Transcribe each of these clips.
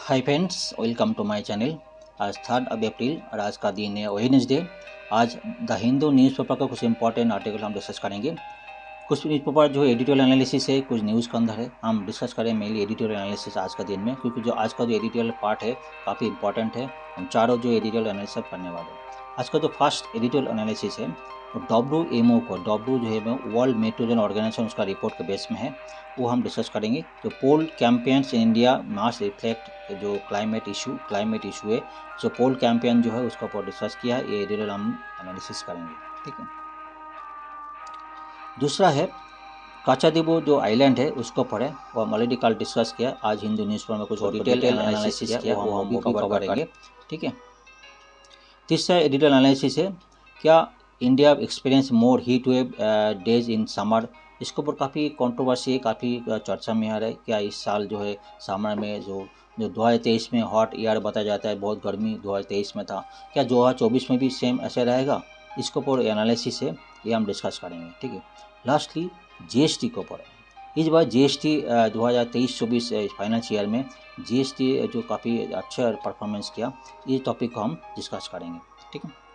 Hi friends, welcome to my channel. आज 3 अप्रैल और आज का दिन है वेडनेसडे। आज द हिंदू न्यूज़पेपर का कुछ इंपॉर्टेंट आर्टिकल हम डिस्कस करेंगे। कुछ न्यूज़पेपर जो एडिटोरियल एनालिसिस है, कुछ न्यूज़ के अंदर है, हम डिस्कस करें मेनली एडिटोरियल एनालिसिस आज का दिन में, क्योंकि जो आज का जो एडिटोरियल पार्ट है काफ़ी इंपॉर्टेंट है। हम चारों जो एडिटोरियल एनालिसिस करने वाले हैं। आज का जो फर्स्ट एडिटोरियल एनालिसिस है वो WMO को, डब्ल्यू जो है वर्ल्ड मेट्रोजन ऑर्गेनाइजेशन, उसका रिपोर्ट के बेस में है, वो हम डिस्कस करेंगे। जो poll campaigns in India must reflect जो क्लाइमेट इशू है, जो पोल कैंपेन जो है उसका ऊपर डिस्कस किया है, ये एडिटोरियल हम एनालिसिस करेंगे। ठीक है। दूसरा है काचादीबो जो आइलैंड है उसको पढ़े, वो हम ऑलरेडी कल डिस्कस किया। आज हिंदू न्यूज़पेपर में कुछ डिटेल एनालिसिस किया, वो हम भी कवर करेंगे। ठीक है। तीसरा एडिटोरियल एनालिसिस है, क्या India experience more heat wave days in summer. इसके ऊपर काफ़ी कंट्रोवर्सी है, काफ़ी चर्चा में आ रहा है। क्या इस साल जो है समर में जो 2023 में हॉट ईयर बताया जाता है, बहुत गर्मी 2023 में था, क्या 2024 में भी सेम ऐसे रहेगा? इसके ऊपर एनालिसिस है, ये हम डिस्कस करेंगे। ठीक है। लास्टली GST के ऊपर, इस बार GST 2023-24 फाइनेंस ईयर में GST जो काफ़ी अच्छा परफॉर्मेंस किया, ये टॉपिक को हम डिस्कस करेंगे। ठीक है।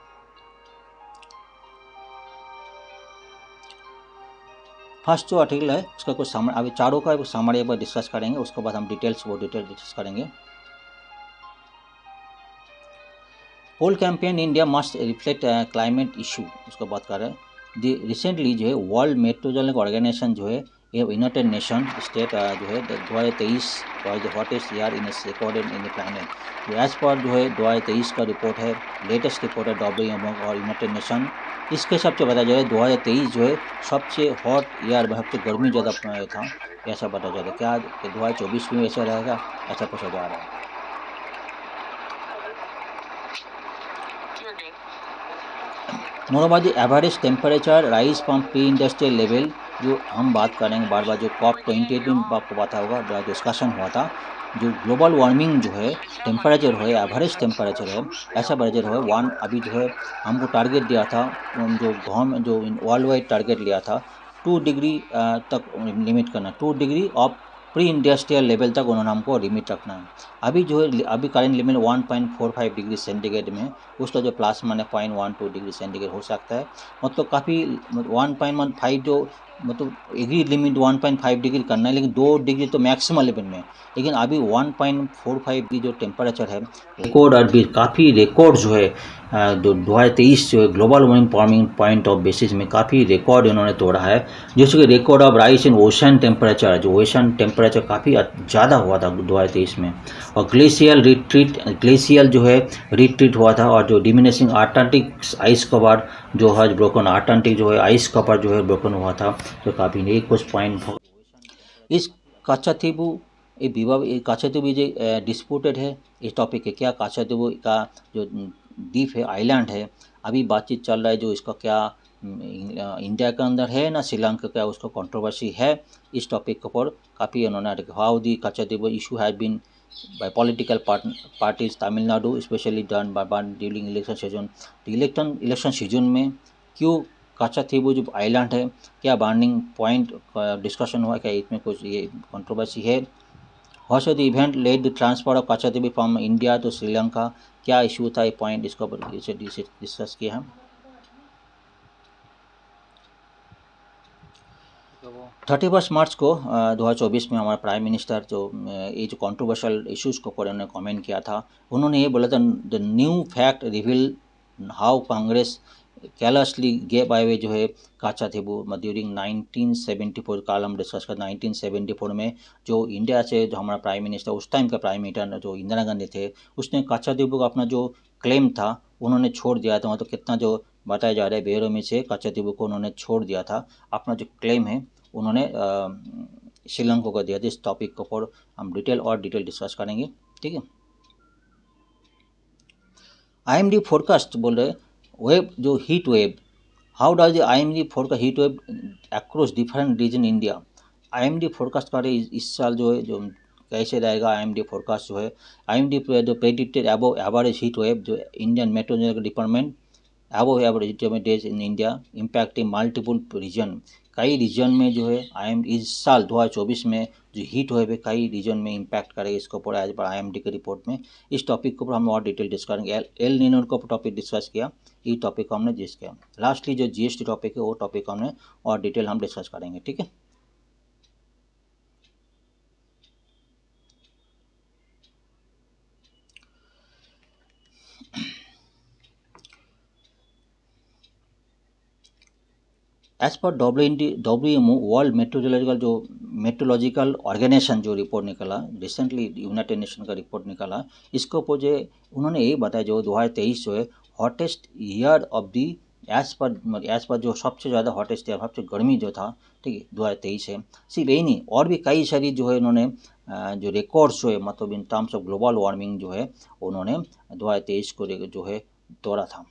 फर्स्ट जो आर्टिकल है उसका कुछ समरी, अभी चारों का समरी एक बार डिस्कस करेंगे, उसके बाद हम डिटेल डिस्कस करेंगे। Poll campaign India must reflect climate issue, उसको बात कर रहे हैं। रिसेंटली जो है वर्ल्ड मेट्रोलॉजिकल ऑर्गेनाइजेशन जो है, ये यूनाइटेड नेशन स्टेट जो है 2023 was the hottest year in recorded in the planet. As पर जो है 2023 का रिपोर्ट है, लेटेस्ट रिपोर्ट है WMO और यूनाइटेड नेशन, इसके हिसाब से बताया जा रहा है 2023 जो है सबसे हॉट ईयर, सबसे गर्मी ज़्यादा था, ऐसा बताया जा रहा है। क्या 2024 में ऐसा रहेगा? ऐसा पूछा जा रहा है। मोरोबादी average temperature rise from pre industrial level, जो हम बात करेंगे बार बार, जो COP28 में आपको पता होगा डिस्कशन हुआ था, जो ग्लोबल वार्मिंग जो है टेम्परेचर है, एवरेज टेम्परेचर है, ऐसा बरेजर है वन, अभी जो है हमको टारगेट दिया था, जो गवर्नमेंट जो वर्ल्ड वाइड टारगेट लिया था 2 डिग्री तक लिमिट करना, 2 degree of pre industrial level तक उन्होंने हमको लिमिट रखना है। अभी जो है अभी करेंट लिमिट 1.45 डिग्री सेंटीग्रेड में, उसका जो प्लस माने 0.12 डिग्री सेंटीग्रेड हो सकता है। मतलब काफ़ी 1.15 जो मतलब एग्री लिमिट 1.5 डिग्री करना है, लेकिन 2 डिग्री तो मैक्सिमम लेवल में, लेकिन अभी 1.45 की जो टेम्परेचर है रिकॉर्ड, और भी काफ़ी रिकॉर्ड जो है 2023 जो है global warming point of basis में काफ़ी रिकॉर्ड इन्होंने तोड़ा है। जैसे कि record of rice in ocean temperature, जो ओशन टेम्परेचर काफ़ी ज़्यादा हुआ था 2023 में, और ग्लेशियल जो है रिट्रीट हुआ था, और जो डिमिनिशिंग अटलांटिक आइस कवर जो है ब्रोकन, अटलांटिक जो है आइस कवर जो है ब्रोकन हुआ था, तो काफ़ी नहीं कुछ पॉइंट इस काचातीबू ये विवाद, ये काचातीबू जो डिस्प्यूटेड है, इस टॉपिक है। क्या काचातीबू का जो द्वीप है, आइलैंड है, अभी बातचीत चल रहा है, जो इसका क्या इंडिया के अंदर है ना श्रीलंका का, उसका कंट्रोवर्सी है। इस टॉपिक के ऊपर काफ़ी उन्होंने how the Katchatheevu issue has been by political parties Tamil Nadu, especially done by during election season। Election season में क्यों काचातीबू जो आइलैंड है, क्या बर्निंग पॉइंट डिस्कशन हुआ, क्या इसमें कुछ ये कंट्रोवर्सी है? How the event led the transfer of Katchatheevu from India to Sri Lanka, क्या इशू था, ये पॉइंट इसको डिस्कस किया हम। 31 मार्च को 2024 में हमारा प्राइम मिनिस्टर जो ये जो कंट्रोवर्शियल इश्यूज़ को ऊपर उन्होंने कमेंट किया था, उन्होंने ये बोला था the new fact reveal how Congress callously gave away जो है काचातीबू ड्यूरिंग 1974 का हम डिस्कस कर। 1974 में जो इंडिया से जो हमारा प्राइम मिनिस्टर, उस टाइम का प्राइम मिनिस्टर जो इंदिरा गांधी थे, उसने काचातीबू का अपना जो क्लेम था उन्होंने छोड़ दिया था। मतलब कितना जो बताया जा रहा है बेरों में से काचातीबू को उन्होंने छोड़ दिया था, अपना जो क्लेम है उन्होंने श्रीलंका को दिया था। इस टॉपिक के ऊपर हम डिटेल डिस्कस करेंगे। ठीक है। IMD फोरकास्ट बोल रहे वेब जो heat wave, how does the IMD forecast heat wave across different region India. IMD forecast कर रहे इस साल जो है जो कैसे रहेगा। IMD फोरकास्ट जो है, IMD जो predicted above average heat wave जो Indian meteorological department above average days in India impacting multiple region, कई रीजन में जो है IMD इस साल 2024 में जो हीट वेव है कई रीजन में इम्पैक्ट करेगा, इसके ऊपर एज पर IMD के रिपोर्ट में इस टॉपिक के ऊपर हम और डिटेल डिस्कस करेंगे। एल नीनो को टॉपिक डिस्कस किया, ये टॉपिक को हमने डिस्कस किया। लास्टली जो GST टॉपिक है वो टॉपिक हमने और डिटेल हम डिस्कस करेंगे, ठीक है। एज पर WMO वर्ल्ड मेट्रोलॉजिकल ऑर्गेनाइजेशन जो रिपोर्ट निकला रिसेंटली, यूनाइटेड नेशन का रिपोर्ट निकला, इसके ऊपर जो उन्होंने यही बताया जो 2023 जो है hottest year of the as पर जो सबसे ज़्यादा हॉटेस्ट ईयर, सबसे गर्मी जो था, ठीक है, 2023 है। सिर्फ यही नहीं, और भी कई सारी जो है उन्होंने जो रिकॉर्ड्स जो है मतलब in terms of global warming जो है उन्होंने 2023 को जो है तोड़ा था।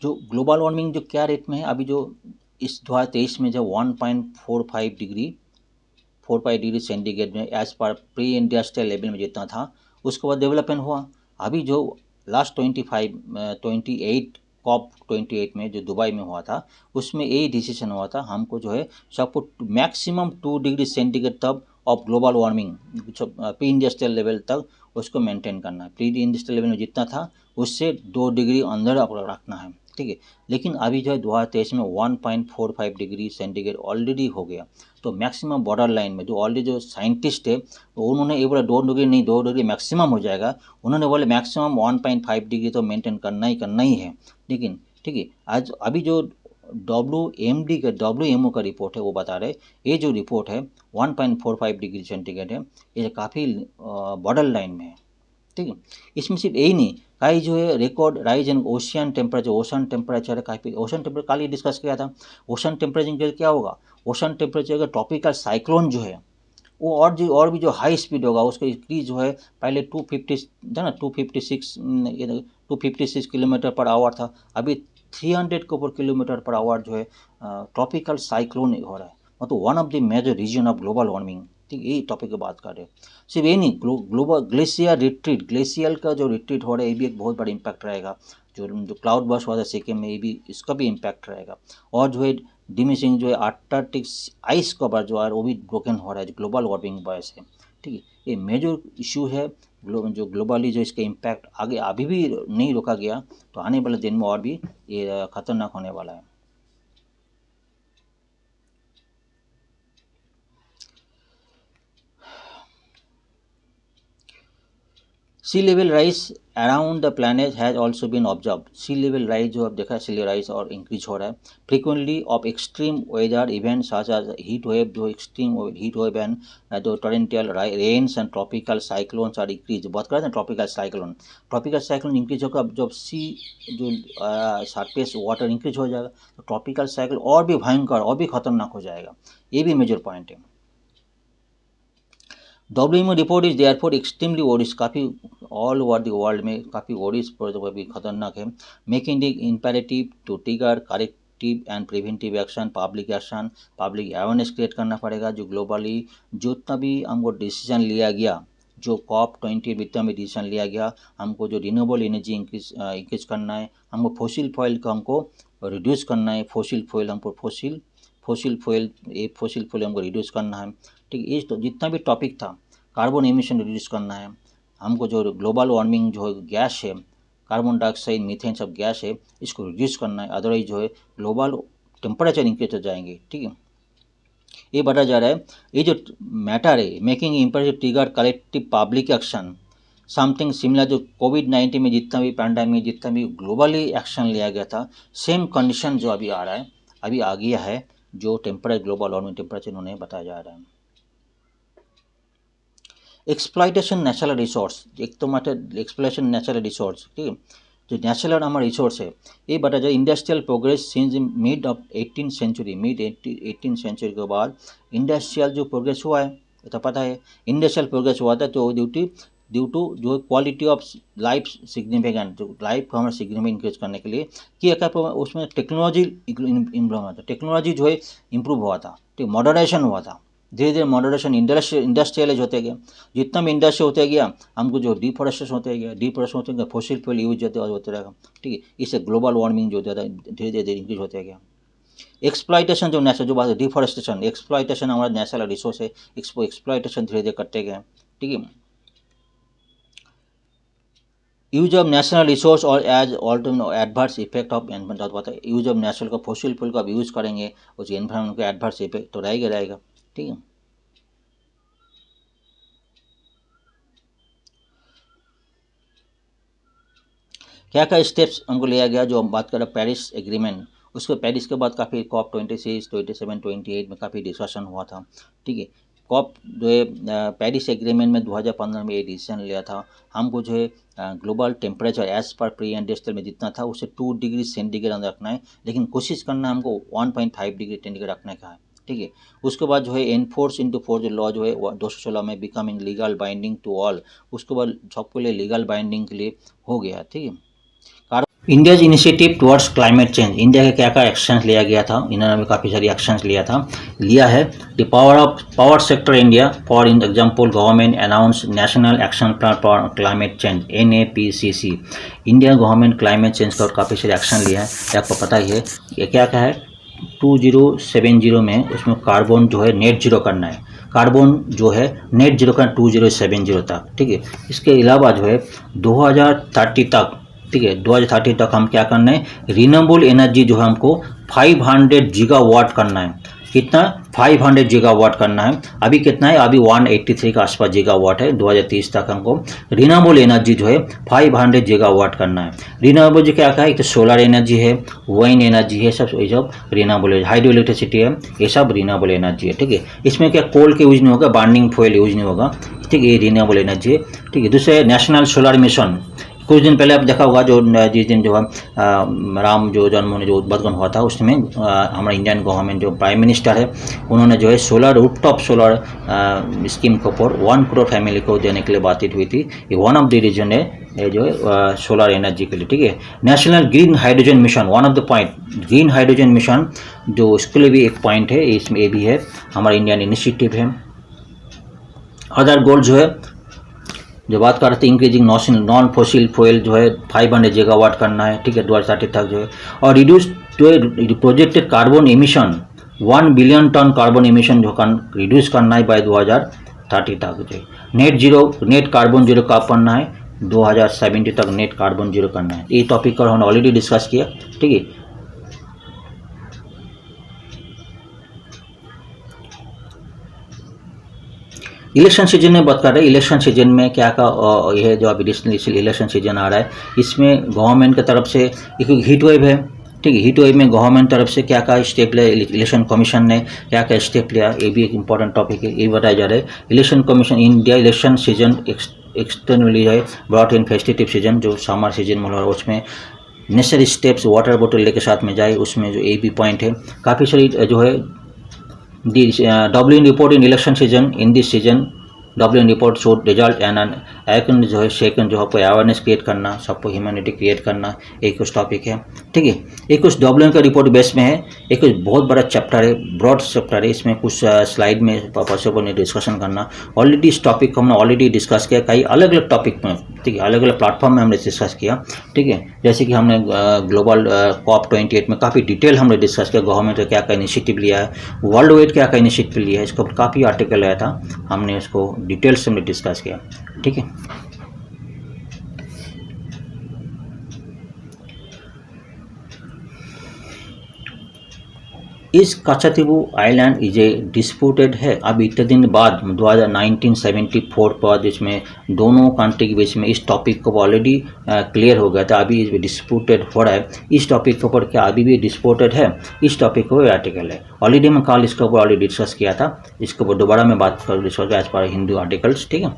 जो ग्लोबल वार्मिंग जो क्या रेट में है अभी, जो इस 2023 में जो 1.45 डिग्री सेंटीग्रेड में एज पर प्री इंडस्ट्रियल लेवल में जितना था, उसके बाद डेवलपमेंट हुआ। अभी जो लास्ट 28 COP28 में जो दुबई में हुआ था, उसमें यही डिसीजन हुआ था हमको जो है सबको मैक्सिमम 2 डिग्री सेंटीग्रेड तक of global warming pre industrial level तक उसको मेंटेन करना है। प्री इंडस्ट्रियल लेवल में जितना था उससे 2 डिग्री अंदर रखना है, ठीक है। लेकिन अभी जो है 2023 में 1.45 डिग्री सेंटीग्रेड ऑलरेडी हो गया। तो मैक्सिमम बॉर्डर लाइन में जो ऑलरेडी जो साइंटिस्ट है उन्होंने ये बोला 2 डिग्री नहीं, 2 डिग्री मैक्सिमम हो जाएगा। उन्होंने बोले मैक्सिमम 1.5 डिग्री तो मेंटेन करना ही है। लेकिन ठीक है, आज अभी जो WMO का रिपोर्ट है वो बता रहे ये जो रिपोर्ट है 1.45 डिग्री सेंटीग्रेड है, ये काफ़ी बॉर्डर लाइन में है, ठीक है। इसमें सिर्फ यही नहीं, कई जो है record rise in ocean temperature है, काफ़ी ओशन टेम्परेचर कल ही डिस्कस किया था। ओशन टेम्परेचर क्या होगा, ओशन टेम्परेचर का ट्रॉपिकल साइक्लोन जो है वो और भी जो हाई स्पीड होगा उसका इंक्रीज जो है पहले 250 था ना, 256 किलोमीटर पर आवर था, अभी 300 के ऊपर किलोमीटर पर आवर जो है ट्रॉपिकल साइक्लोन हो रहा है। मतलब one of the major reason of global warming, ठीक, यही टॉपिक की बात कर रहे हैं। सिर्फ ये नहीं, ग्लोबल ग्लेशियल का जो रिट्रीट हो रहा है ये भी एक बहुत बड़ा इम्पैक्ट रहेगा। जो क्लाउड बर्स्ट हुआ था सिक्किम में, ये भी इसका भी इम्पैक्ट रहेगा। और जो है डिमिशिंग जो है आर्कटिक आइस कवर जो है वो भी ब्रोकन हो रहा है ग्लोबल वार्मिंग वजह से, ठीक है। ये मेजर इशू है जो ग्लोबली जो इसका इम्पैक्ट आगे अभी भी नहीं रोका गया तो आने वाले दिन में और भी ये खतरनाक होने वाला है। Sea level rise around the planet has also been observe. Sea level rise जो अब देखा है, सी लेवल राइज और इंक्रीज हो रहा है frequently of extreme weather event such as heat wave, जो एक्सट्रीम हीट वेव एंड जो torrential rains and tropical cyclones are increase. बहुत करते हैं ट्रॉपिकल साइक्लोन इंक्रीज होगा। जब सी जो सरफेस वाटर इंक्रीज हो जाएगा तो ट्रॉपिकल साइक्लोन और भी भयंकर और भी खतरनाक हो जाएगा। ये भी मेजर पॉइंट है। WMO report is therefore extremely worries, काफ़ी ऑल ओवर द वर्ल्ड में काफ़ी वरीज पर भी खतरनाक है। Making the imperative to trigger corrective and preventive action, public awareness create करना पड़ेगा। जो ग्लोबली जितना भी हमको डिसीजन लिया गया, जो COP28 जितना भी डिसीजन लिया गया, हमको जो रिन्यूएबल एनर्जी इंक्रीज करना है, हमको फॉसिल फ्यूल को हमको रिड्यूस करना है। फॉसिल फ्यूल हमको रिड्यूस करना है, ठीक है। ये तो जितना भी टॉपिक था, कार्बन एमिशन रिड्यूस करना है हमको, जो ग्लोबल वार्मिंग जो गैस है, कार्बन डाइऑक्साइड मीथेन सब गैस है, इसको रिड्यूस करना है, अदरवाइज जो है ग्लोबल टेम्परेचर इंक्रीज हो जाएंगे, ठीक है। ये बताया जा रहा है ये जो मैटर है making imperative trigger collective public action, something similar जो कोविड-19 में जितना भी पैंडेमिक जितना भी ग्लोबली एक्शन लिया गया था, सेम कंडीशन जो अभी आ रहा है, अभी आ गया है, जो ग्लोबल वार्मिंग टेम्परेचर उन्होंने बताया जा रहा है। एक्सप्लॉइटेशन नेचुरल रिसोर्स, एक तो मतलब एक्सप्लॉइटेशन नेचुरल रिसोर्स, ठीक है, जो नेचुरल हमारा रिसोर्स है ये बता जाए। Industrial progress since mid 18th century के बाद इंडस्ट्रियल जो प्रोग्रेस हुआ है, ये तो पता है इंडस्ट्रियल प्रोग्रेस हुआ था तो ड्यू टू जो क्वालिटी ऑफ लाइफ सिग्निफिकेंट, जो लाइफ को हमारा सिग्निफिकेंट इंक्रीज करने के लिए कि उसमें टेक्नोलॉजी इम्प्रूव हुआ था, टेक्नोलॉजी जो है इम्प्रूव हुआ था, ठीक, मॉडर्नाइजेशन हुआ था, धीरे धीरे मॉडरेशन इंडस्ट्रियलाइज होते गया, जितना भी इंडस्ट्री होते गया हमको जो डिफॉरेस्टेशन होते गया, डिफॉरेस्टेशन होते गया, फॉसिल फ्यूल यूज होते रहेगा, ठीक है। इससे ग्लोबल वार्मिंग जो ज़्यादा धीरे धीरे इंक्रीज होते गया। एक्सप्लॉइटेशन जो नेचुरल जो बात है, डिफॉरेस्टेशन एक्सप्लॉइटेशन हमारा नेचुरल रिसोर्स है, एक्सप्लॉइटेशन धीरे धीरे करते गए, ठीक है। यूज ऑफ नेशनल रिसोर्स और as alternate adverse effect of environment होता है। यूज ऑफ नेचुरल का फॉसिल फ्यूल का यूज़ करेंगे, उस एनवायरमेंट का एडवर्स इफेक्ट तो रहेगा, ठीक है। क्या क्या स्टेप्स हमको लिया गया, जो हम बात करें पेरिस एग्रीमेंट, उसको पेरिस के बाद काफ़ी COP 26, 27, 28 में काफ़ी डिस्कशन हुआ था, ठीक है। COP जो है पेरिस एग्रीमेंट में 2015 में ये डिसीजन लिया था, हमको जो है ग्लोबल टेम्परेचर एज पर प्री इंडस्ट्रियल में जितना था उससे 2 डिग्री सेंटीग्रेड अंदर रखना है, लेकिन कोशिश करना हमको 1.5 डिग्री सेंटीग्रेड रखने का है, ठीक है। उसके बाद जो है एनफोर्स इंटू फोर्स जो लॉ जो है 216 में becoming legal binding to all, उसके बाद सबके लिए लीगल बाइंडिंग के लिए हो गया, ठीक है। India's initiative towards climate change, India के क्या क्या एक्शंस लिया गया था, इन्होंने भी काफ़ी सारी एक्शंस लिया है। The power sector India, for in example government announce national action plan for climate change NAPCC। India government climate change का काफ़ी सारे एक्शन लिया है, आपको पता ही है। ये क्या क्या है, 2070 में उसमें कार्बन जो है नेट जीरो करना है, कार्बन जो है नेट जीरो करना 2070 तक, ठीक है। इसके अलावा जो है 2030 तक, ठीक है, 2030 तक हम क्या करना है, रिन्यूएबल एनर्जी जो है हमको 500 गीगावाट करना है। कितना, 500 गीगावाट करना है। अभी कितना है, अभी 183 के आसपास गीगावाट है। 2030 तक हमको रिन्यूएबल एनर्जी जो है 500 गीगावाट करना है। रिन्यूएबल जो क्या है, तो सोलर एनर्जी है, वाइन एनर्जी है, सब ये सब रिन्यूएबल है, हाइड्रो इलेक्ट्रिसिटी है, ये सब रिन्यूएबल एनर्जी है, ठीक है। इसमें क्या कोल के यूज नहीं होगा, बर्निंग फ्यूल यूज नहीं होगा, ठीक है, ये रिन्यूएबल एनर्जी है, ठीक है। दूसरे नेशनल सोलर मिशन, कुछ दिन पहले आप देखा होगा, जो जिस दिन जो है राम जो जन्म जो उद्घाटन हुआ था, उसमें हमारा इंडियन गवर्नमेंट जो प्राइम मिनिस्टर है, उन्होंने जो है सोलर रूफटॉप सोलर स्कीम के ऊपर 1 करोड़ फैमिली को देने के लिए बातचीत हुई थी। ये वन ऑफ द रीजन है, ये जो है सोलर एनर्जी के लिए, ठीक है। National green hydrogen mission, one of the point, green hydrogen mission जो उसके लिए भी एक पॉइंट है, इसमें ये भी है, हमारा इंडियन इनिशिएटिव है। अदर गोल जो है, जो बात कर रहे थे, इंक्रीजिंग नॉन फॉसिल फ्यूल जो है 500 गीगावाट करना है, ठीक है, 2030 तक जो है। और रिड्यूस जो है projected carbon emission 1 billion ton carbon emission जो रिड्यूस करना है बाय 2030 तक जो है। नेट कार्बन जीरो का करना है, 2070 तक नेट कार्बन जीरो करना है। ये टॉपिक पर हमने ऑलरेडी डिस्कस किया, ठीक है। इलेक्शन सीजन में बात कर रहे हैं, इलेक्शन सीजन में क्या का यह जो अभी रिसेंटली इलेक्शन सीजन आ रहा है, इसमें गवर्नमेंट की तरफ से एक हीट वेव है, ठीक है। हीट वेव में गवर्नमेंट तरफ से क्या क्या स्टेप लिया, इलेक्शन कमीशन ने क्या क्या स्टेप लिया, ये भी एक इंपॉर्टेंट टॉपिक है, ये बताया जा रहा है। Election commission India election season externally है ब्रॉट इन फेस्टिव सीजन, जो समर सीजन में हो रहा है, उसमें नेसेसरी स्टेप्स वाटर बोतल लेके साथ में जाए, उसमें जो ये भी पॉइंट है। काफ़ी सारी जो है WN report in election season, in this season WN report showed result and एक जो है सेकंड जो है अवेयरनेस क्रिएट करना, सबको ह्यूमैनिटी क्रिएट करना, एक कुछ टॉपिक है, ठीक है। एक कुछ WN का रिपोर्ट बेस में है, एक कुछ बहुत बड़ा चैप्टर है, ब्रॉड चैप्टर है, इसमें कुछ स्लाइड में पॉसिबल ने डिस्कशन करना। ऑलरेडी इस टॉपिक को हमने ऑलरेडी डिस्कस किया, कई अलग अलग टॉपिक में, ठीक है, अलग अलग प्लेटफॉर्म में हमने डिस्कस किया, ठीक है। जैसे कि हमने ग्लोबल COP 28 में काफ़ी डिटेल हमने डिस्कस किया, गवर्नमेंट ने क्या क्या इनिशिएटिव लिया है, वर्ल्ड वाइड क्या क्या इनिशिएटिव लिया है, इसको काफ़ी आर्टिकल आया था, हमने इसको डिटेल्स से हमने डिस्कस किया, ठीक है। इस काचातीबू आइलैंड इज ए डिस्प्यूटेड है। अब इतने दिन बाद 1974 पर जिसमें दोनों कंट्री के बीच में इस टॉपिक को ऑलरेडी क्लियर हो गया था, अभी इस डिस्प्यूटेड हो रहा है। इस टॉपिक के ऊपर क्या अभी भी डिस्प्यूटेड है, इस टॉपिक को आर्टिकल है, ऑलरेडी मैं कल इसके ऊपर ऑलरेडी डिस्कस किया था, इसके ऊपर दोबारा मैं बात कर discuss as per Hindu articles, ठीक है।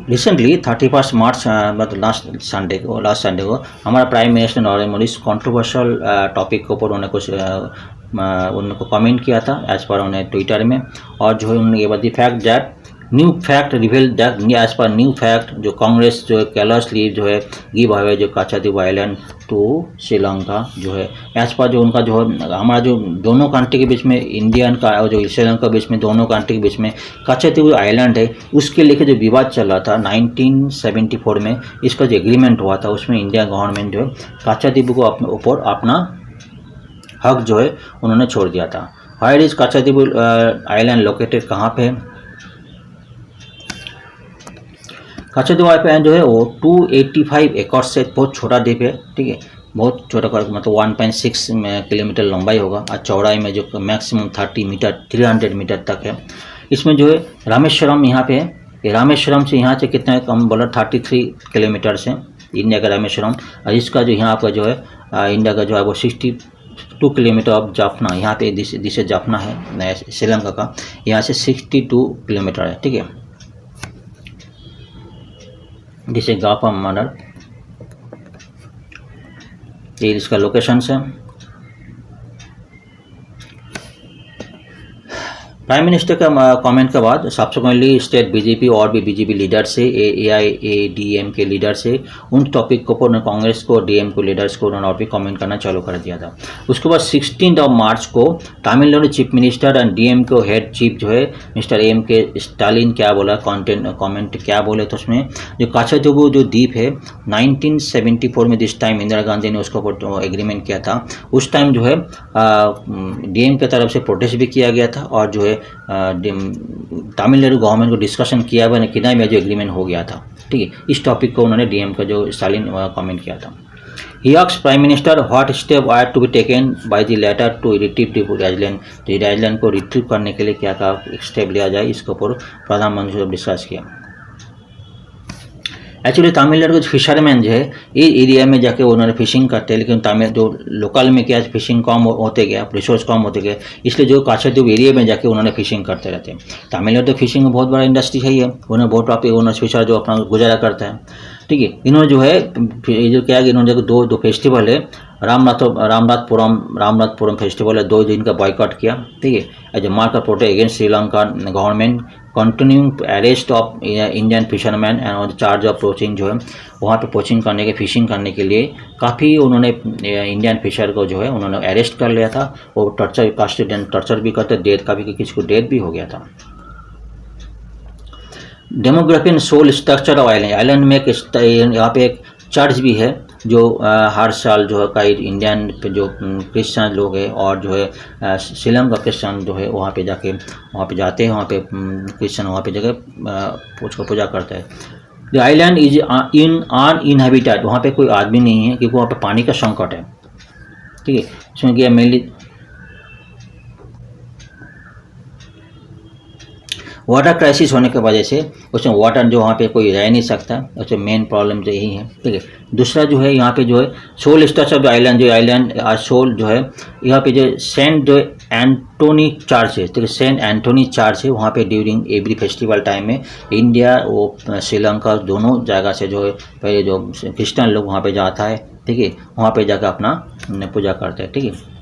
रिसेंटली 31 मार्च मतलब लास्ट संडे को हमारा prime minister Narendra Modi controversial topic के ऊपर उन्होंने कुछ उनको कमेंट किया था एज पर उन्हें ट्विटर में, और जो है उन्होंने ये बताया fact that new fact reveal that as पर न्यू फैक्ट जो कांग्रेस जो है कैलाश जो है गिव अवे जो काचादीप आइलैंड टू श्रीलंका जो है एज पर जो उनका जो है हमारा जो दोनों कंट्री के बीच में इंडियन का और जो श्रीलंका के बीच में दोनों कंट्री के बीच में काचादीप आइलैंड है उसके लेकर जो विवाद चल रहा था 1974 में इसका जो एग्रीमेंट हुआ था उसमें इंडिया गवर्नमेंट जो है काचादीप को अपने ऊपर अपना हक जो है उन्होंने छोड़ दिया था। वायर इज काचादीप आइलैंड लोकेटेड कहाँ पे है? काचादीप आइलैंड जो है वो 285 एकड़ से बहुत छोटा द्वीप है, ठीक है, बहुत छोटा मतलब 1.6 किलोमीटर लंबाई होगा और चौड़ाई में जो मैक्सिमम 30 मीटर 300 मीटर तक है। इसमें जो है रामेश्वरम यहाँ पे है, ये रामेश्वरम से यहाँ से कितना है कम बोला 33 किलोमीटर से इंडिया का रामेश्वरम, और इसका जो यहाँ पर जो है इंडिया का जो है वो 62 किलोमीटर ऑफ जाफना, यहाँ पे दिस जाफना है श्रीलंका का, यहाँ से 62 किलोमीटर है, ठीक है, जिसे गापा मॉडल, ये इसका लोकेशन है। प्राइम मिनिस्टर का कमेंट के बाद सब्सिक्वेंटली स्टेट बीजेपी और भी बीजेपी लीडर से AIADM के लीडर से उन टॉपिक को उन्होंने कांग्रेस को DM को लीडर्स को उन्होंने और भी कमेंट करना चालू कर दिया था। उसके बाद 16 मार्च को Tamil Nadu chief minister and DM को हेड चीफ जो है मिस्टर AM के स्टालिन क्या बोला कमेंट क्या बोले तो उसमें जो काचादीप जो द्वीप है 1974 में जिस टाइम इंदिरा गांधी ने उसके ऊपर एग्रीमेंट किया था उस टाइम जो है DM की तरफ से प्रोटेस्ट भी किया गया था और जो है तमिलनाडु गवर्नमेंट को डिस्कशन किया हुआ किनाई में जो एग्रीमेंट हो गया था, ठीक है, इस टॉपिक को उन्होंने DM का जो स्टालिन कमेंट किया था। He asked prime minister what step are to be taken by the letter to retrieve island, तो आइलैंड को रिट्रीव करने के लिए क्या क्या स्टेप लिया जाए इसके ऊपर प्रधानमंत्री से डिस्कस किया। एक्चुअली तमिलनाडु के फिशरमैन जो है ये एरिया में जाके उन्होंने फिशिंग करते हैं, लेकिन तमिल जो लोकल में क्या फिशिंग कम होते गया, रिसोर्स कम होते गए, इसलिए जो काचादीप एरिया में जाके उन्होंने फिशिंग करते रहते हैं। तमिलनाडु तो फिशिंग में बहुत बड़ा इंडस्ट्री है, उन्हें बहुत टॉपिक उन्होंने फिशर जो अपना गुजारा करता है, ठीक है। इन्होंने जो है ये जो क्या है इन्होंने दो फेस्टिवल है रामनाथपुरम फेस्टिवल है 2 दिन का बॉयकॉट किया, ठीक है, as a mark of protest against Sri Lanka government continuing arrest of Indian fisherman and on charge of poaching, जो है वहाँ पे पोचिंग करने के फिशिंग करने के लिए काफ़ी उन्होंने इंडियन फिशर को जो है उन्होंने अरेस्ट कर लिया था और टर्चर भी करते, डेथ का भी किसी को डेथ भी हो गया था। Demography and soul structure of island में यहाँ पे एक चर्च भी है जो हर साल जो है कई इंडियन जो क्रिश्चियन लोग हैं और जो है श्रीलंका क्रिश्चियन जो है वहाँ पे जाते हैं, वहाँ पे क्रिश्चियन वहाँ पे जगह उसको पूजा करते हैं। द आइलैंड इज अनइनहैबिटेड, वहाँ पे कोई आदमी नहीं है क्योंकि वहाँ पे पानी का संकट है, ठीक है, इसमें क्या मेनली वाटर क्राइसिस होने की वजह से उसमें वाटर जो वहाँ पे कोई रह नहीं सकता, उसमें मेन प्रॉब्लम तो यही है, ठीक है। दूसरा जो है यहाँ पे जो है सोल स्ट्रक्चर ऑफ आइलैंड जो आइलैंड सोल जो है यहाँ पे जो सेंट जो एंटोनी चर्च है, ठीक है, सेंट एंटोनी चर्च है, वहाँ पे ड्यूरिंग एवरी फेस्टिवल टाइम में इंडिया वो श्रीलंका दोनों जगह से जो है पहले जो क्रिश्चियन लोग वहाँ पे जाता है, ठीक है, वहाँ पे जाकर अपना पूजा करते हैं, ठीक है।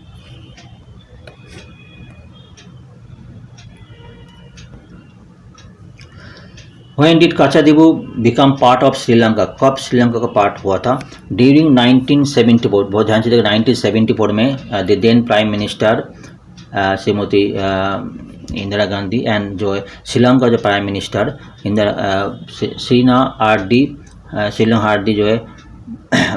When did Kachadevu become part of Sri-Lanka? कब श्रीलंका का पार्ट हुआ था? During 1974, बहुत ध्यान से देखिए 1974 में the then prime minister Shrimati Indira Gandhi and जो है श्रीलंका जो प्राइम मिनिस्टर श्रीना आरडी जो है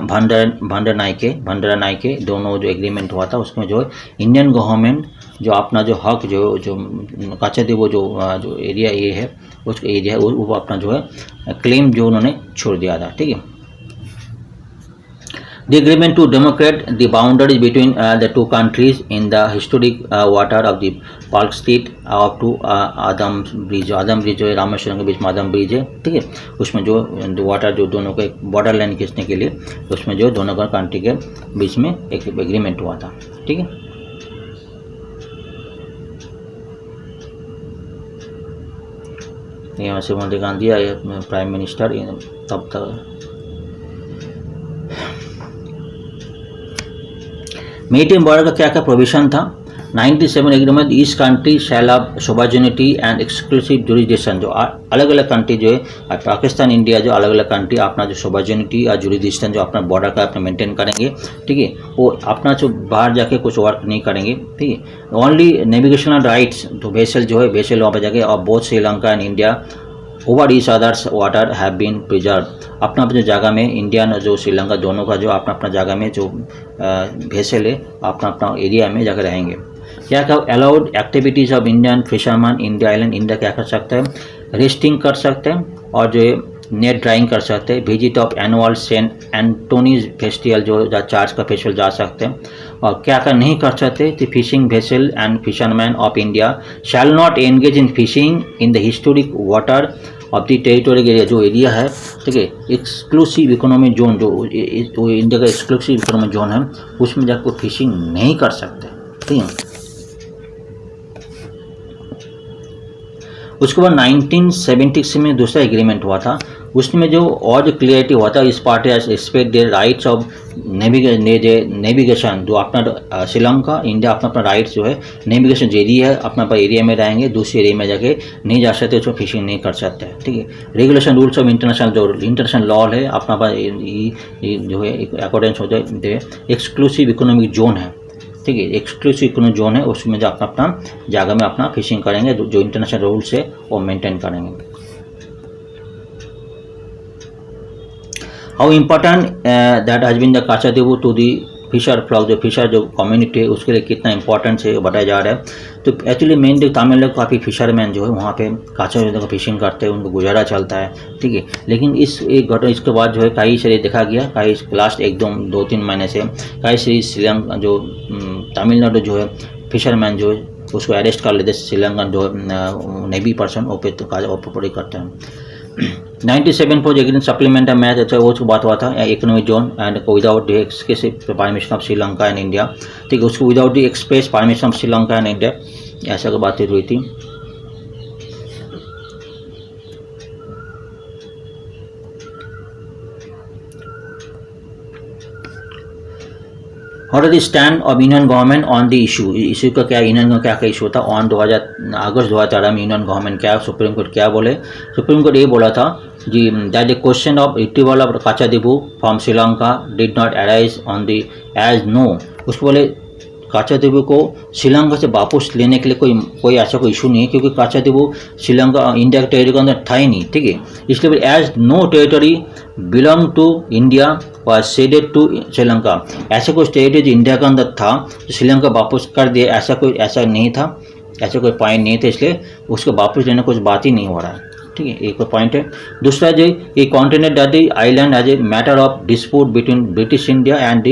भंडारा नायके दोनों जो एग्रीमेंट हुआ था उसमें जो है इंडियन गवर्नमेंट जो अपना जो हक जो काचादीप जो एरिया ये है उस एरिया वो अपना जो है क्लेम जो उन्होंने छोड़ दिया था, ठीक है। The agreement to demarcate the boundaries between the two countries in the historic water of the Palk Strait up to Adam bridge जो है रामेश्वरम के बीच में आदम ब्रिज है, ठीक है, उसमें जो वाटर जो दोनों को एक बॉर्डर लाइन खींचने के लिए उसमें जो दोनों का कंट्री के बीच में एक एग्रीमेंट हुआ था, ठीक है। यहाँ से मोदी गांधी आए प्राइम मिनिस्टर तब तक मेरिटाइम बॉर्डर का क्या क्या प्रोविजन था? 97 agreement east country shall have sovereignty and exclusive jurisdiction, जो अलग अलग कंट्री जो है पाकिस्तान इंडिया जो अलग अलग कंट्री अपना जो सोवरेनिटी और जुरिडिक्शन जो अपना बॉर्डर का अपना मेंटेन करेंगे, ठीक है, वो अपना जो बाहर जाके कुछ वर्क नहीं करेंगे, ठीक है। ओनली नेविगेशनल राइट्स, तो वेसल जो है वेसल वहाँ पर जाके और both Sri Lanka and India over each others water have been preserve, अपना अपने जगह में इंडिया जो श्रीलंका दोनों का जो अपना अपना जगह में जो वेसल है अपना अपना एरिया में जाकर रहेंगे। क्या क्या allowed activities of Indian fisherman India island, India क्या कर सकते हैं, रेस्टिंग कर सकते हैं और जो नेट ड्राइंग कर सकते हैं, visit of annual saint Antony's festival जो चार्ज का फेस्टिवल जा सकते हैं। और क्या क्या नहीं कर सकते, the fishing vessel and fisherman of India shall not engage in fishing in the historic water of the territorial area, जो एरिया है, ठीक है, एक्सक्लूसिव इकोनॉमिक जोन जो इंडिया का एक्सक्लूसिव इकोनॉमिक जोन है उसमें जाकर फिशिंग नहीं कर सकते, ठीक है। उसके बाद 1976 में दूसरा एग्रीमेंट हुआ था, उसमें जो और जो क्लियरिटी हुआ था, इस party as expect the rights of navigation, जो अपना श्रीलंका इंडिया अपना अपना राइट्स जो है नेविगेशन जो एरिया है अपना अपना एरिया में रहेंगे, दूसरे एरिया में जाके नहीं जा सकते, उसमें फिशिंग नहीं कर सकते, ठीक है। रेगुलेशन रूल्स ऑफ इंटरनेशनल जो इंटरनेशनल लॉ है अपना अपना जो है अकॉर्डिंग होता है, एक्सक्लूसिव इकोनॉमिक जोन है, ठीक है, एक्सक्लूसिव इकोनॉमिक जोन है, उसमें जो अपना अपना जगह में अपना फिशिंग करेंगे, जो इंटरनेशनल रूल्स है वो मेंटेन करेंगे। How important that has been the Katchatheevu to the fisher flock, जो फिशर जो कम्युनिटी है उसके लिए कितना इंपॉर्टेंस है बताया जा रहा है। तो एक्चुअली मेनली तमिल लोग काफ़ी फिशरमैन जो है वहाँ पे काचादेवू का फिशिंग करते हैं, उनको गुजारा चलता है, ठीक है। लेकिन इस एक घटना इसके बाद जो है कई सारे देखा गया, कई लास्ट एक दो तीन महीने से कई सारी श्रीलंका जो तमिलनाडु जो है फिशरमैन जो है उसको अरेस्ट कर लेते, श्रीलंकन जो नेवी पर्सन ओपरे करते हैं। 97 पर एग्रीमेंट सप्लीमेंट मैच, अच्छा वो बात हुआ था economic zone and without the express permission of Sri Lanka and India, ठीक है, उसको without the express permission of Sri Lanka and India ऐसा की बातचीत हुई थी। What is the stand of Indian government on the issue? Issue का क्या इंडियन का क्या इशू था ऑन अगस्त 2013 में इंडियन गवर्नमेंट क्या सुप्रीम कोर्ट क्या बोले, सुप्रीम कोर्ट ये बोला था जी that the question of retrieval of Katchatheevu from Sri Lanka did not arise on the age no, उसको बोले काचादेवू को श्रीलंका से वापस लेने के लिए कोई ऐसा कोई इशू नहीं है, क्योंकि काचादेवू श्रीलंका इंडिया के टेरिटरी के अंदर था ही नहीं, ठीक है, इसलिए as no territory belong to India और सेडेड टू श्रीलंका, ऐसा कोई टेरिटरी जो इंडिया के अंदर था तो श्रीलंका वापस कर दिया, ऐसा नहीं था, ऐसा कोई पॉइंट नहीं था, इसलिए उसको वापस लेने कुछ बात ही नहीं हो रहा है, ठीक है, एक पॉइंट है। दूसरा जो ये continent the island as a matter of dispute between British India and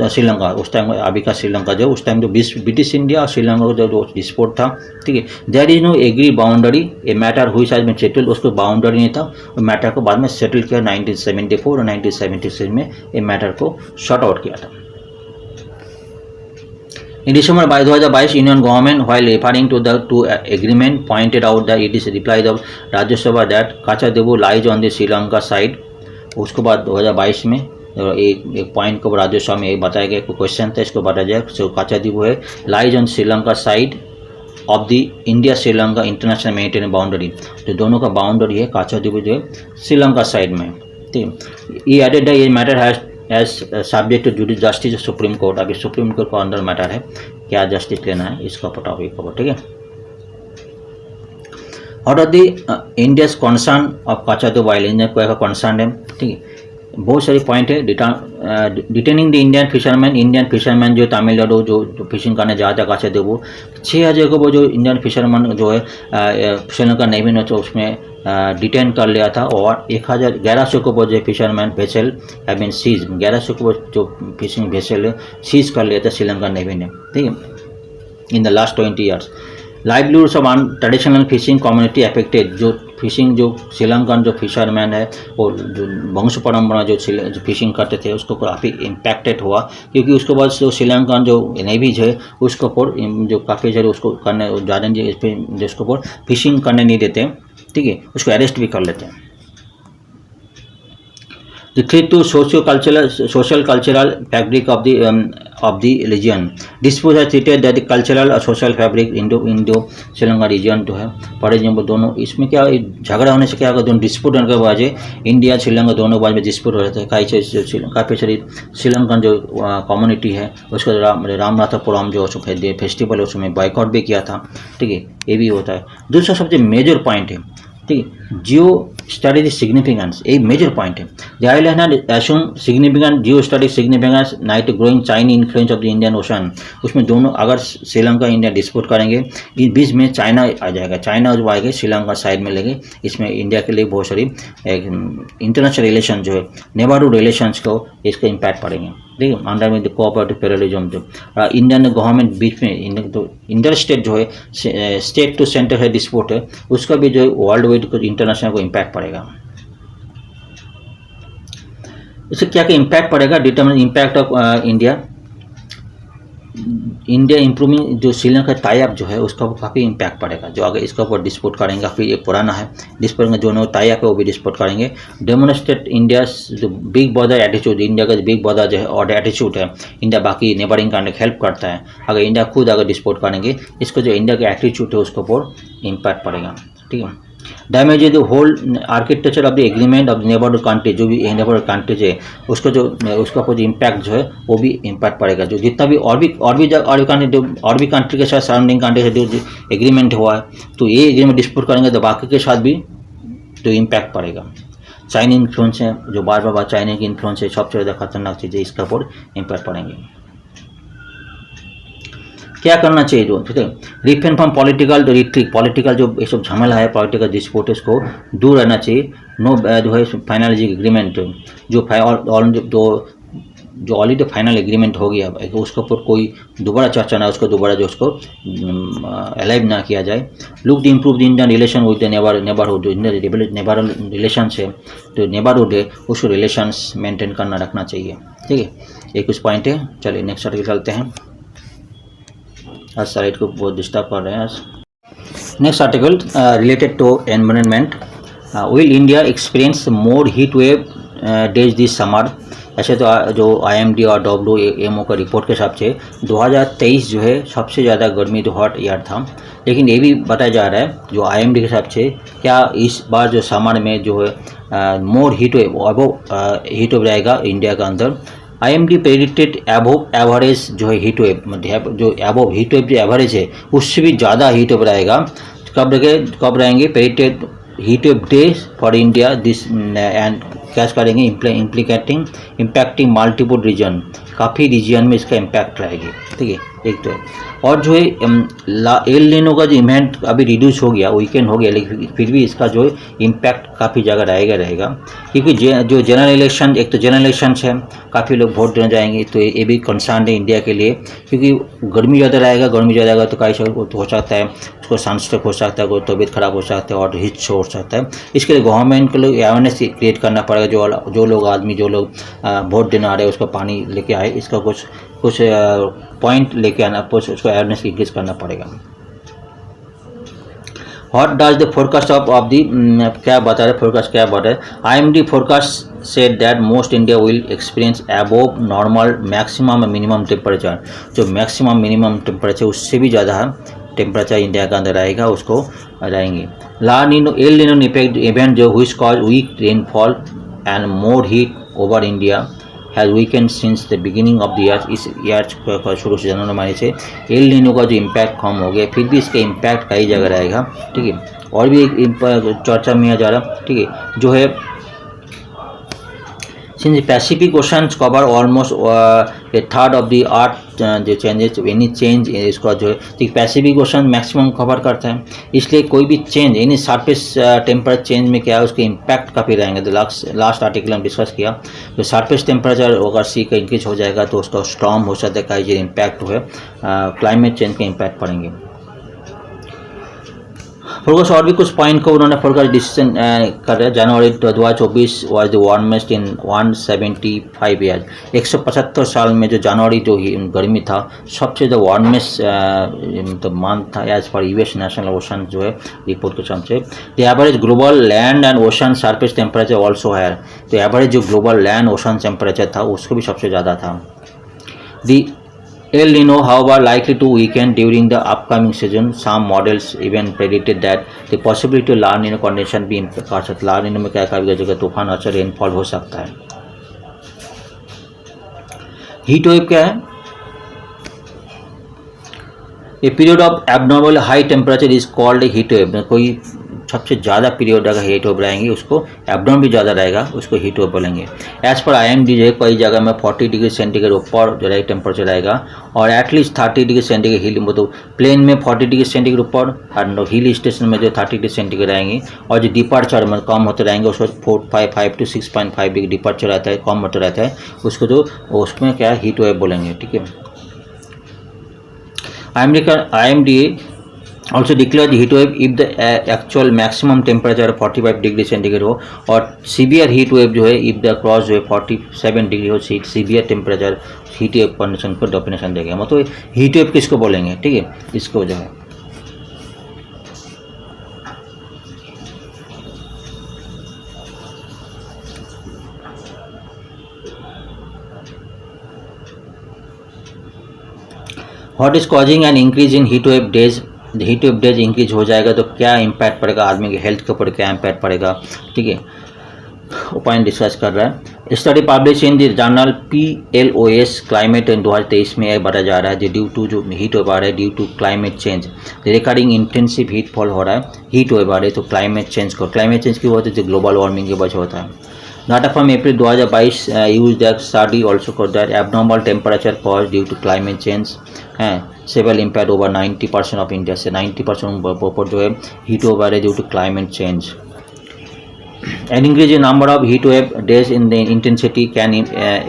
Sri Lanka, उस टाइम अभी का श्रीलंका जो उस टाइम जो ब्रिटिश इंडिया और श्रीलंका का जो डिस्प्यूट था, ठीक है, there is no agree boundary, a matter हुई साइज में सेटल, उसको बाउंड्री नहीं था, और मैटर को बाद में सेटल किया 1974 और 1976 में ये मैटर को शॉर्ट आउट किया था। In December 2022, Indian government, while referring to the agreement, pointed out that it is replied of Rajya Sabha that Kachadevu lies on the Sri Lanka side. उसके बाद 2022 में एक पॉइंट को राज्यसभा में बताया गया, क्वेश्चन था इसको बताया जाए, सो काचादेवू है lies on Sri Lanka side of the India Sri Lanka international maritime boundary, तो दोनों का बाउंड्री है काचादेवू जो है श्रीलंका साइड में, ठीक। ये एडेड ये matter has as subject to justice supreme court, अभी सुप्रीम कोर्ट का अंडर मैटर है क्या जस्टिस लेना है इसका टॉपिक खबर, ठीक है। What are the India's concern of Katchatheevu island, India का कंसर्न है, ठीक है, बहुत सारे पॉइंट है। डिटेनिंग द इंडियन फिशरमैन जो तमिलनाडु जो फिशिंग करने जाता है काचादेवू, 6000 को वो जो इंडियन फिशरमैन जो है श्रीलंका नेवी ने तो उसमें डिटेन कर लिया था, और 1100 को वो जो fisherman vessel have been seize, 1100 को जो फिशिंग वेसल है सीज कर लिया था श्रीलंका नेवी ने, ठीक है, in the last 20 years. Livelihoods of traditional fishing community affected, जो फिशिंग जो श्रीलंकन जो फिशरमैन है और जो वंश परम्परा जो फिशिंग करते थे उसको काफ़ी इम्पैक्टेड हुआ, क्योंकि उसके बाद जो श्रीलंकन जो नेवीज है उसके ऊपर जो काफ़ी सारे उसको करने ज़्यादा जो उसके ऊपर फिशिंग करने नहीं देते, ठीक है, उसको अरेस्ट भी कर लेते हैं। The threat to socio-cultural fabric of of the region. Dispute has treated that the cultural और social fabric Indo Sri Lanka region जो है पड़े जो दोनों इसमें क्या झगड़ा होने से क्या होगा, दोनों डिस्प्यूट होने के बाद इंडिया श्रीलंका दोनों के बाद में डिस्प्यूट हो रहे थे। काफ़ी सारी श्रीलंकन जो कम्युनिटी है उसका रामनाथपुरम जो फेस्टिवल है उसमें बाइकआउट भी किया था। ठीक है, ये भी होता है। दूसरा सबसे मेजर पॉइंट है, ठीक है, जियो स्टडी सिग्निफिकेंस, एक मेजर पॉइंट है। The island had assume significant geo study significance night growing Chinese influence of the Indian ocean. उसमें दोनों अगर श्रीलंका इंडिया डिस्प्यूट करेंगे, इस बीच में चाइना आ जाएगा, चाइना जो आएगा श्रीलंका साइड में लेंगे। इसमें इंडिया के लिए बहुत सारी इंटरनेशनल रिलेशन जो है नेबरहुड रिलेशंस को इसका इम्पैक्ट पड़ेंगे। ठीक है, अंडर में कोऑपरेटिव टेररिज्म जो इंडियन गवर्नमेंट बीच में तो इंटर स्टेट जो है स्टेट टू सेंटर है डिस्प्यूट है, उसका भी जो है वर्ल्ड वाइड को इंटरनेशनल को इम्पैक्ट पड़ेगा। इससे क्या क्या इम्पैक्ट पड़ेगा, determine impact of India improving जो श्रीलंका टाई अप जो है उसका काफ़ी इम्पैक्ट पड़ेगा। जो अगर इसका ऊपर डिस्प्यूट करेंगे, फिर ये पुराना है डिस्प्यूट जो नो टाई अप है वो भी डिस्प्यूट करेंगे। डेमोन्स्ट्रेट इंडिया जो बिग बॉर्डर एटीट्यूड, इंडिया का बिग बॉर्डर जो है और एटीट्यूड है, इंडिया बाकी नेबरिंग कंट्री हेल्प करता है। अगर इंडिया खुद अगर डिस्प्यूट करेंगे, इसको जो इंडिया का एटीट्यूड है उसके ऊपर इम्पैक्ट पड़ेगा। ठीक है, damage the whole architecture of the agreement of neighbourhood country, जो भी नेबरहुड कंट्रीज है उसका जो उसका ऊपर इम्पैक्ट जो है वो भी इम्पैक्ट पड़ेगा। जो जितना भी और भी कंट्री के साथ सराउंडिंग कंट्री से जो एग्रीमेंट हुआ है, तो ये एग्रीमेंट डिस्प्यूट करेंगे तो बाकी के साथ भी तो इम्पैक्ट पड़ेगा। चाइनीज इन्फ्लुएंस है, जो बार बार चाइनीज की इन्फ्लुएंस है, सबसे ज़्यादा खतरनाक चीज़ है, इसका ऊपर इम्पैक्ट पड़ेंगे। क्या करना चाहिए जो, ठीक है, refrain from political retreat, political जो ये सब झमेला है, पॉलिटिकल डिस्प्यूट को दूर रहना चाहिए। नो जो है फाइनलाइजिंग एग्रीमेंट जो ऑलरेडी फाइनल एग्रीमेंट हो गया, उसके ऊपर कोई दोबारा चर्चा ना, उसको दोबारा जो उसको अलाइव ना किया जाए। Look the improve the Indian relation with the neighbourhood, जो नेबरहुड रिलेशंस है, जो नेबरहुड है उसको रिलेशंस मेंटेन करना रखना चाहिए। ठीक है, ये कुछ पॉइंट है। चलिए नेक्स्ट आर्टिकल चलते हैं। आज साइड को बहुत डिस्टर्ब कर रहे हैं आज। Next article related to environment, will India experience more heat wave days this summer. ऐसे तो जो IMD और WMO का रिपोर्ट के हिसाब से 2023 जो है सबसे ज़्यादा गर्मी तो हॉट ईयर था, लेकिन ये भी बताया जा रहा है जो IMD के हिसाब से क्या इस बार जो समर में जो है मोर हीट वेव हीट वेव रहेगा इंडिया का अंदर। IMD प्रेडिक्टेड अबव एवरेज जो है हीट वेव, जो अबव हीट वेव जो एवरेज है उससे भी ज़्यादा हीट वेव रहेगा। कब रहेंगे predicted heat wave days for India this and cash करेंगे इम्पैक्टिंग मल्टीपल रीजन, काफ़ी रीजन में इसका इम्पैक्ट रहेगी। ठीक है, एक तो और जो है एल नीनो का जो इवेंट अभी रिड्यूस हो गया, वीकेंड हो गया, लेकिन फिर भी इसका जो है इम्पैक्ट काफ़ी जगह रहेगा। क्योंकि जो जनरल इलेक्शन, एक तो जनरल इलेक्शन है, काफ़ी लोग वोट देने जाएंगे, तो ये भी कंसर्न है इंडिया के लिए। क्योंकि गर्मी ज़्यादा रहेगा, तो कई हो सकता है उसको सनस्ट्रोक हो सकता है, कोई तबीयत खराब हो सकता है और हीट शो हो सकता है। इसके लिए गवर्नमेंट को लोग अवेयरनेस क्रिएट करना पड़ेगा। जो लोग वोट देने आ रहे हैं उसको पानी लेके आए, इसका कुछ पॉइंट लेके आना, उसको अवेयरनेस इंक्रीज करना पड़ेगा। What does the forecast of the, क्या बता रहे फोरकास्ट, क्या बता रहे IMD forecast said that most India will experience above normal maximum और मिनिमम टेम्परेचर। जो मैक्सिमम मिनिमम टेम्परेचर उससे भी ज़्यादा टेम्परेचर इंडिया के अंदर रहेगा, उसको रहेंगे। एल नीनो इवेंट जो हुई cause weak rainfall and more heat over India has weakened since the beginning of the year. इस ईयर शुरू से जनवरी से एल नीनो का जो इम्पैक्ट कम हो गया, फिर भी इसका इम्पैक्ट कई जगह रहेगा। ठीक है, और भी एक चर्चा में आ जा रहा, ठीक है, जो है since the Pacific Oceans cover almost a third of the earth, जो चेंजेस एनी चेंज इसका जो है पैसिफिक ओशन मैक्सिमम कवर करता है, इसलिए कोई भी चेंज यानी सरफेस टेम्परेचर चेंज में क्या है उसके इम्पैक्ट काफ़ी रहेंगे। तो लास्ट आर्टिकल हम डिस्कस किया, तो सरफेस टेम्परेचर अगर सी का इंक्रीज हो जाएगा तो उसका स्टॉर्म हो सकता है, कई जो इम्पैक्ट हुए क्लाइमेट चेंज के इम्पैक्ट पड़ेंगे। फोरकास्ट और भी कुछ पॉइंट को उन्होंने फोरकास्ट डिसीजन कर रहे हैं। जनवरी 2024 was the warmest in 175 year. 175 साल में जो जनवरी जो गर्मी था सबसे जो वार्मेस्ट तो मंथ था as per US national ocean जो है रिपोर्ट के हिसाब से। The average global land and ocean surface temperature also higher. तो एवरेज जो ग्लोबल लैंड ओशन टेम्परेचर था उसको भी सबसे ज़्यादा था। दी El Nino, however, likely to weaken during the upcoming season. Some models even predicted that the possibility to La Nina condition भी कर सकता है. La Nina में क्या कभी जगह तूफान अच्छा रेनफॉल हो सकता है. हीट वेव क्या है? A period of abnormal high temperature is called heat wave. कोई सबसे ज़्यादा पीरियड अगर हीट वेव रहेंगे उसको एबनॉर्मल भी ज़्यादा रहेगा उसको हीट वेव बोलेंगे. एज पर IMD जो है कई जगह में 40 डिग्री सेंटीग्रेड ऊपर जो है टेम्परेचर रहेगा और एटलीस्ट 30 डिग्री सेंटीग्रेड हिल मतलब प्लेन में 40 डिग्री सेंटीग्रेड ऊपर और हिल स्टेशन में जो 30 डिग्री सेंटीग्रेड रहेंगे और जो डिपार्चर में कम होते रहेंगे उसको 4.5 to 6.5 डिग्री डिपार्चर रहता है कम होता रहता है उसको जो उसमें क्या हीट वेव बोलेंगे. ठीक है. IMD also declare the heat wave if the actual maximum temperature 45 degree centigrade हो और सीवियर हीट वेव जो है if the क्रॉस जो है 47 डिग्री हो severe temperature heat wave condition को डेफिनेशन देगा. मतलब हीट वेव किसको बोलेंगे. ठीक है. इसको जो है what is causing an increase in heat wave days. Heat wave days increase हो जाएगा तो क्या इम्पैक्ट पड़ेगा आदमी के हेल्थ के ऊपर क्या इम्पैक्ट पड़ेगा. ठीक है. वो पॉइंट डिस्कस कर रहा है. Study publish in the journal PLOS climate in 2023 में यह बताया जा रहा है ड्यू टू जो हीट वेव आ रहा है due to climate change recording intensive heat fall हो रहा है हीट वेव आ रही है तो क्लाइमेट चेंज क्यों होता है जो ग्लोबल वार्मिंग की वजह होता है. Data from April 2022 use that study also कर that abnormal temperature cause due to climate change several impact over 90% of India से 90% ऊपर जो है हीट वेव आ रही है due to climate change. An increase in number of heat wave days in the intensity can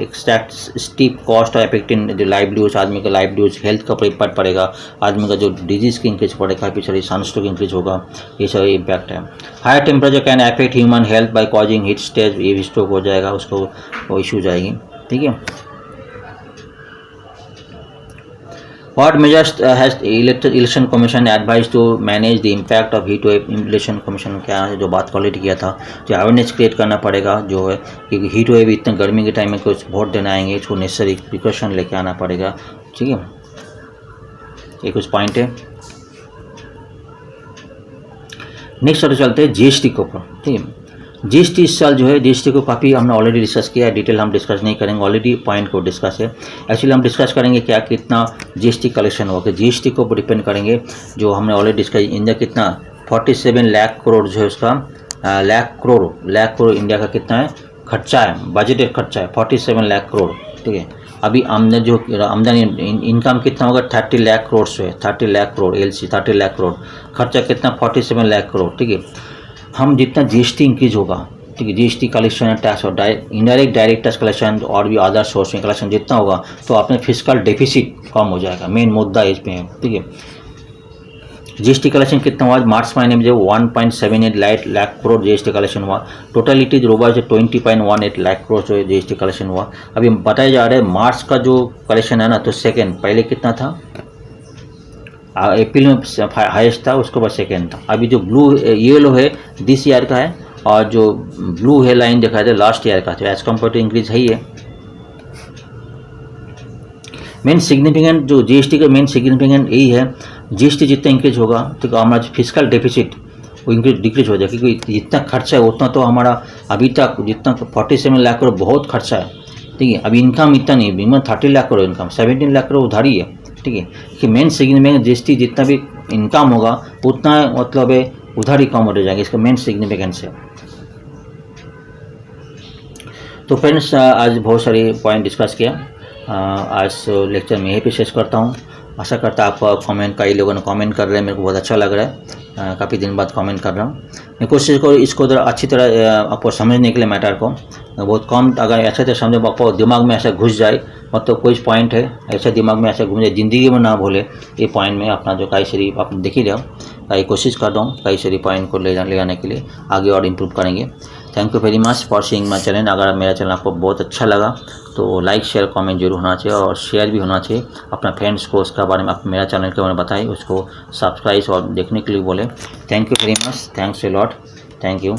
extract steep cost affecting the livelihoods. आदमी का livelihoods health का इम्पैक्ट पड़ेगा आदमी का जो डिजीज़ की इंक्रीज पड़ेगा काफ़ी सारी सनस्ट्रोक इंक्रीज होगा ये सब इम्पैक्ट है. Higher temperature can affect human health by causing heat stress. ये भी स्ट्रोक हो जाएगा उसको वो इशू जाएगी. ठीक है. What measures has election commission advise to manage the impact of heat wave. Election commission क्या है जो बात ऑलरेडी किया था जो अवेयरनेस क्रिएट करना पड़ेगा जो है क्योंकि हीट वेव इतने गर्मी के टाइम में कुछ वोट देने आएंगे इसको नेसेसरी प्रिकॉशन लेके आना पड़ेगा. ठीक है. ये कुछ पॉइंट है. नेक्स्ट और चलते हैं GST के ऊपर. ठीक है. GST इस साल जो है GST को काफ़ी हमने ऑलरेडी डिस्कस किया है डिटेल हम डिस्कस नहीं करेंगे ऑलरेडी पॉइंट को डिस्कस है. एक्चुअली हम डिस्कस करेंगे क्या कितना GST कलेक्शन होगा GST को डिपेंड करेंगे जो हमने ऑलरेडी डिस्कस इंडिया कितना 47 लाख करोड़ जो है उसका लाख करोड़ इंडिया का कितना है खर्चा है बजटेड खर्चा है 47 लाख करोड़. ठीक है. अभी आमदनी इनकम कितना होगा 30 लाख करोड़ से 30 लाख करोड़ LC 30 लाख करोड़ खर्चा कितना 47 लाख करोड़. ठीक है. हम जितना GST इंक्रीज होगा ठीक है GST कलेक्शन टैक्स और इनडायरेक्ट डायरेक्ट टैक्स कलेक्शन और भी अदर सोर्स में कलेक्शन जितना होगा तो अपने फिजिकल डेफिसिट कम हो जाएगा. मेन मुद्दा इसमें है. ठीक है. GST कलेक्शन कितना हुआ मार्च महीने में जो 1.78 लाख करोड़ GST कलेक्शन हुआ. टोटलिटी जो होगा जो 20.18 लाख करोड़ जो GST कलेक्शन हुआ. अभी बताया जा रहा है मार्च का जो कलेक्शन है ना तो सेकेंड पहले कितना था अप्रैल में हाईएस्ट था उसके बाद सेकेंड था. अभी जो ब्लू येलो है दिस ईयर का है और जो ब्लू है लाइन दिखाया था लास्ट ईयर का तो एज कम्पेयर टू इंक्रीज है ही है. मेन सिग्निफिकेंट जो GST का मेन सिग्निफिकेंट यही है GST जितना इंक्रीज होगा तो हमारा फिजिकल डेफिसिट वो इंक्रीज डिक्रीज हो जाएगा क्योंकि जितना खर्चा है उतना तो हमारा अभी तक जितना 47 लाख करोड़ बहुत खर्चा है. ठीक है. अभी इनकम इतना नहीं मिनिमम 30 लाख करोड़ इनकम 17 लाख करोड़ उधारी है. ठीक है. कि मेन सिग्निफिकेंट GST जितना भी इनकम होगा उतना मतलब है उधारी कम हो जाएगा इसका मेन सिग्निफिकेंस है. तो फ्रेंड्स आज बहुत सारे पॉइंट डिस्कस किया. आज लेक्चर में यहीं पे शेष करता हूँ. आशा करता आपको कमेंट कई लोगों ने कमेंट कर रहे हैं मेरे को बहुत अच्छा लग रहा है. काफ़ी दिन बाद कमेंट कर रहा हूँ. मैं कोशिश करूँ इसको अच्छी तरह आपको समझने के लिए मैटर को बहुत कम अगर अच्छे से समझो आपको दिमाग में ऐसा घुस जाए मतलब कोई पॉइंट है ऐसा दिमाग में ऐसा घूम जाए ज़िंदगी में ना भूले ये पॉइंट में अपना जो कई सारी आप देख ही रहे हो कई कोशिश कर रहा हूँ कई सारी पॉइंट को ले आने के लिए आगे और इम्प्रूव करेंगे. Thank you very much for seeing my channel. अगर मेरा चैनल आपको बहुत अच्छा लगा तो लाइक शेयर कमेंट जरूर होना चाहिए और शेयर भी होना चाहिए अपना फ्रेंड्स को उसका बारे में आप मेरा चैनल के बारे में बताइए उसको सब्सक्राइब और देखने के लिए बोले. Thank you very much. Thanks a lot. Thank you.